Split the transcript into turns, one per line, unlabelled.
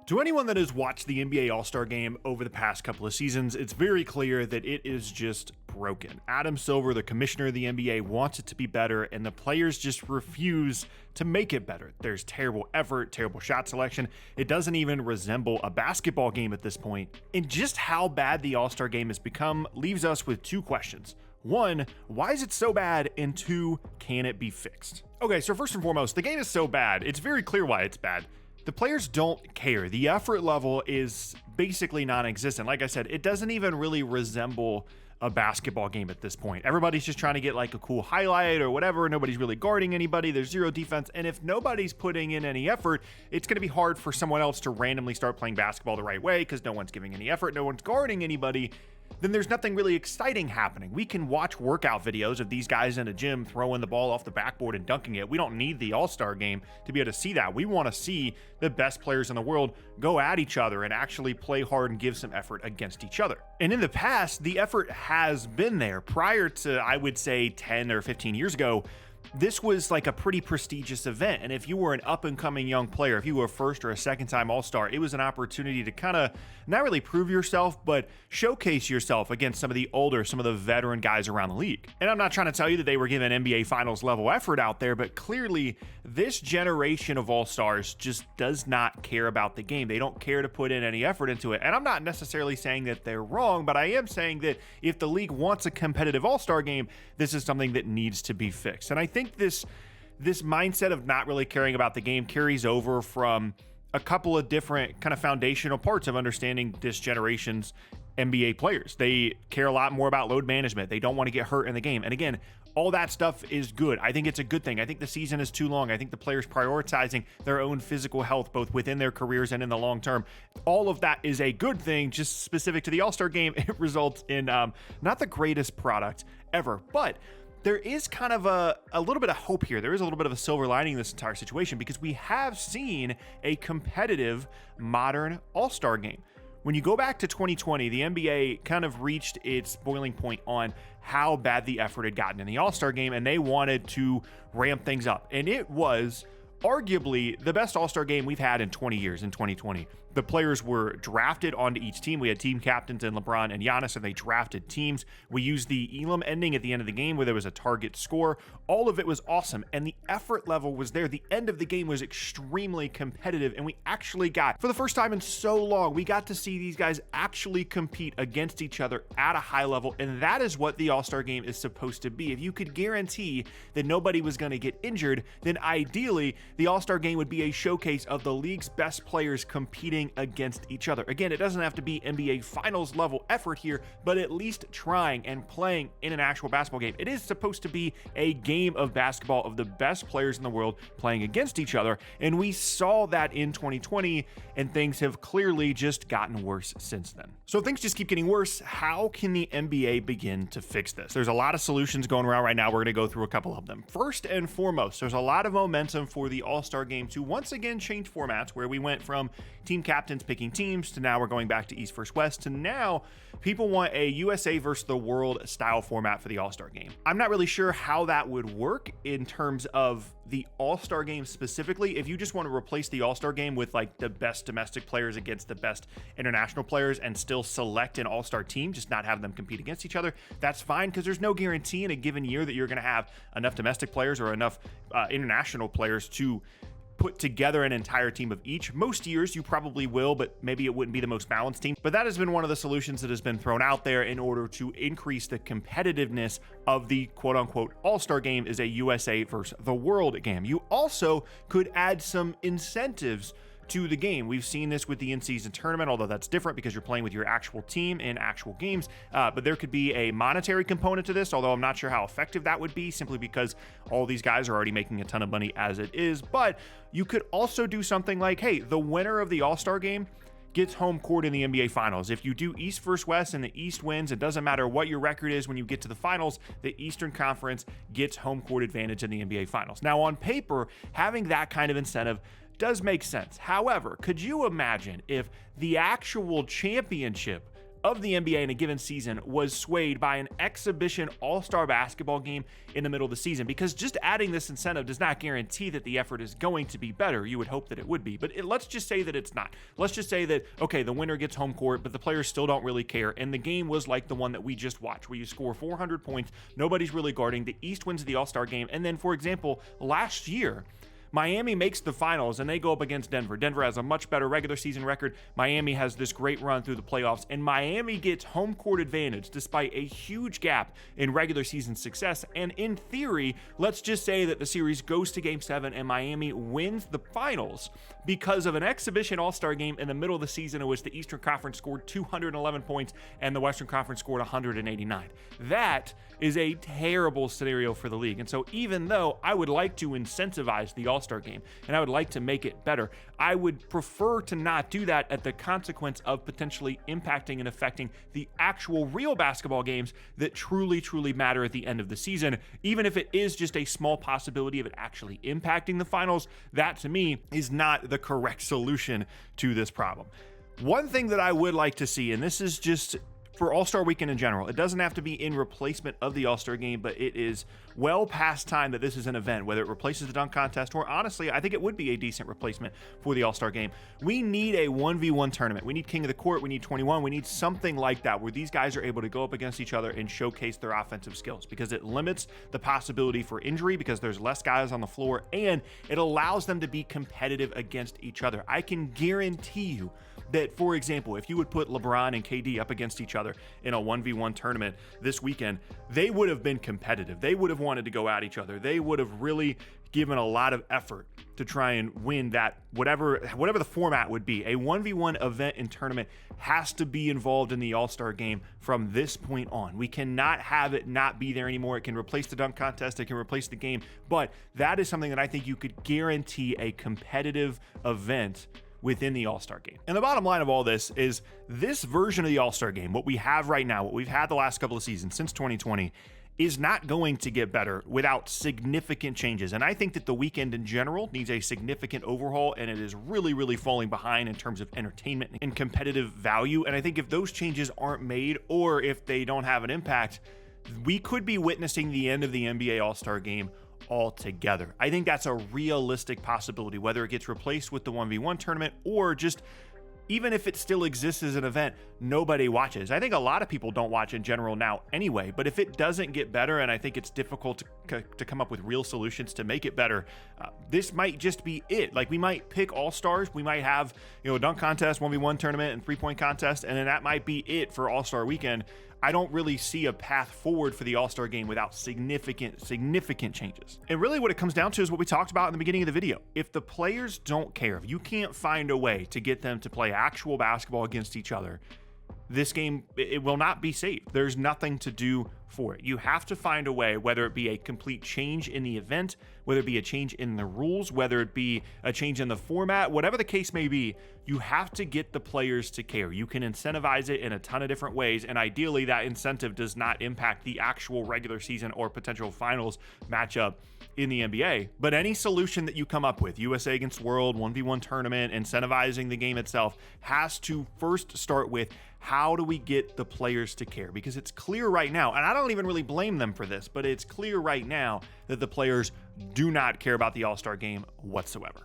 To anyone that has watched the NBA All-Star Game over the past couple of seasons, it's very clear that it is just broken. Adam Silver, the commissioner of the NBA, wants it to be better, and the players just refuse to make it better. There's terrible effort, terrible shot selection. It doesn't even resemble a basketball game at this point. And just how bad the All-Star Game has become leaves us with two questions. One, why is it so bad? And two, can it be fixed? Okay, so first and foremost, the game is so bad, it's very clear why it's bad. The players don't care. The effort level is basically non-existent. Like I said, it doesn't even really resemble a basketball game at this point. Everybody's just trying to get like a cool highlight or whatever. Nobody's really guarding anybody. There's zero defense. And if nobody's putting in any effort, it's going to be hard for someone else to randomly start playing basketball the right way because no one's giving any effort. No one's guarding anybody. Then there's nothing really exciting happening. We can watch workout videos of these guys in a gym throwing the ball off the backboard and dunking it. We don't need the All-Star Game to be able to see that. We want to see the best players in the world go at each other and actually play hard and give some effort against each other. And in the past, the effort has been there. Prior to, I would say, 10 or 15 years ago, this was like a pretty prestigious event. And if you were an up-and-coming young player, if you were a first or a second-time All-Star, it was an opportunity to kind of not really prove yourself, but showcase yourself against some of the older, some of the veteran guys around the league. And I'm not trying to tell you that they were giving NBA Finals level effort out there, but clearly this generation of All-Stars just does not care about the game. They don't care to put in any effort into it. And I'm not necessarily saying that they're wrong, but I am saying that if the league wants a competitive All-Star game, this is something that needs to be fixed. And I think this mindset of not really caring about the game carries over from a couple of different kind of foundational parts of understanding this generation's NBA players. They care a lot more about load management. They don't want to get hurt in the game. And again, all that stuff is good. I think it's a good thing. I think the season is too long. I think the players prioritizing their own physical health, both within their careers and in the long term, all of that is a good thing. Just specific to the All-Star Game, it results in not the greatest product ever, but there is kind of a little bit of hope here. There is a little bit of a silver lining in this entire situation because we have seen a competitive modern All-Star Game. When you go back to 2020, the NBA kind of reached its boiling point on how bad the effort had gotten in the All-Star Game, and they wanted to ramp things up. And it was arguably the best All-Star Game we've had in 20 years in 2020. The players were drafted onto each team. We had team captains in LeBron and Giannis, and they drafted teams. We used the Elam ending at the end of the game where there was a target score. All of it was awesome, and the effort level was there. The end of the game was extremely competitive, and we actually got, for the first time in so long, we got to see these guys actually compete against each other at a high level, and that is what the All-Star Game is supposed to be. If you could guarantee that nobody was going to get injured, then ideally, the All-Star Game would be a showcase of the league's best players competing against each other. Again, it doesn't have to be NBA Finals level effort here, but at least trying and playing in an actual basketball game. It is supposed to be a game of basketball of the best players in the world playing against each other, and we saw that in 2020, and things have clearly just gotten worse since then. So things just keep getting worse. How can the NBA begin to fix this? There's a lot of solutions going around right now. We're going to go through a couple of them. First and foremost, there's a lot of momentum for the All-Star Game to once again change formats, where we went from team captains picking teams to now we're going back to East versus West to now people want a USA versus the world style format for the All-Star Game. I'm not really sure how that would work in terms of the All-Star Game specifically. If you just want to replace the All-Star Game with like the best domestic players against the best international players and still select an All-Star team, just not have them compete against each other, that's fine, because there's no guarantee in a given year that you're going to have enough domestic players or enough international players to put together an entire team of each. Most years you probably will, but maybe it wouldn't be the most balanced team. But that has been one of the solutions that has been thrown out there in order to increase the competitiveness of the quote-unquote All-Star Game is a USA versus the world game. You also could add some incentives to the game. We've seen this with the in-season tournament, although that's different because you're playing with your actual team in actual games. But there could be a monetary component to this, although I'm not sure how effective that would be, simply because all these guys are already making a ton of money as it is. But you could also do something like, hey, the winner of the All-Star Game gets home court in the NBA Finals. If you do East versus West and the East wins, it doesn't matter what your record is when you get to the Finals, the Eastern Conference gets home court advantage in the NBA Finals. Now, on paper, having that kind of incentive does make sense. However, could you imagine if the actual championship of the NBA in a given season was swayed by an exhibition all-star basketball game in the middle of the season, because just adding this incentive does not guarantee that the effort is going to be better. You would hope that it would be, but let's just say that it's not. Let's just say that, okay, the winner gets home court, but the players still don't really care, and the game was like the one that we just watched, where you score 400 points, nobody's really guarding, the East wins the all-star game, and then, for example, last year, Miami makes the finals and they go up against Denver. Denver has a much better regular season record. Miami has this great run through the playoffs, and Miami gets home court advantage despite a huge gap in regular season success. And in theory, let's just say that the series goes to Game 7 and Miami wins the finals because of an exhibition all-star game in the middle of the season in which the Eastern Conference scored 211 points and the Western Conference scored 189. That is a terrible scenario for the league. And so even though I would like to incentivize the all-star game and I would like to make it better, I would prefer to not do that at the consequence of potentially impacting and affecting the actual real basketball games that truly matter at the end of the season. Even if it is just a small possibility of it actually impacting the finals, that to me is not the correct solution to this problem. One thing that I would like to see, and this is just for All-Star Weekend in general, it doesn't have to be in replacement of the All-Star Game, but it is well past time that this is an event, whether it replaces the dunk contest, or honestly, I think it would be a decent replacement for the All-Star Game. We need a 1v1 tournament. We need King of the Court. We need 21. We need something like that where these guys are able to go up against each other and showcase their offensive skills, because it limits the possibility for injury because there's less guys on the floor, and it allows them to be competitive against each other. I can guarantee you that, for example, if you would put LeBron and KD up against each other in a 1v1 tournament this weekend, they would have been competitive. They would have wanted to go at each other. They would have really given a lot of effort to try and win that, whatever the format would be. A 1v1 event and tournament has to be involved in the All-Star Game from this point on. We cannot have it not be there anymore. It can replace the dunk contest, it can replace the game, but that is something that I think you could guarantee a competitive event within the All-Star Game. And the bottom line of all this is this version of the All-Star Game, what we have right now, what we've had the last couple of seasons since 2020, is not going to get better without significant changes. And I think that the weekend in general needs a significant overhaul, and it is really falling behind in terms of entertainment and competitive value. And I think if those changes aren't made, or if they don't have an impact, we could be witnessing the end of the NBA All-Star Game altogether. I think that's a realistic possibility, whether it gets replaced with the 1v1 tournament or just even if it still exists as an event, nobody watches. I think a lot of people don't watch in general now anyway, but if it doesn't get better, and I think it's difficult to come up with real solutions to make it better, this might just be it. Like, we might pick all-stars, we might have, a dunk contest, 1v1 tournament, and three-point contest, and then that might be it for All-Star Weekend. I don't really see a path forward for the All-Star Game without significant changes. And really what it comes down to is what we talked about in the beginning of the video. If the players don't care, if you can't find a way to get them to play actual basketball against each other, this game, it will not be safe. There's nothing to do for it. You have to find a way, whether it be a complete change in the event, whether it be a change in the rules, whether it be a change in the format, whatever the case may be, you have to get the players to care. You can incentivize it in a ton of different ways, and ideally that incentive does not impact the actual regular season or potential finals matchup in the NBA. But any solution that you come up with, USA against World, 1v1 tournament, incentivizing the game itself, has to first start with, how do we get the players to care? Because it's clear right now, and I don't even really blame them for this, but it's clear right now that the players do not care about the All-Star Game whatsoever.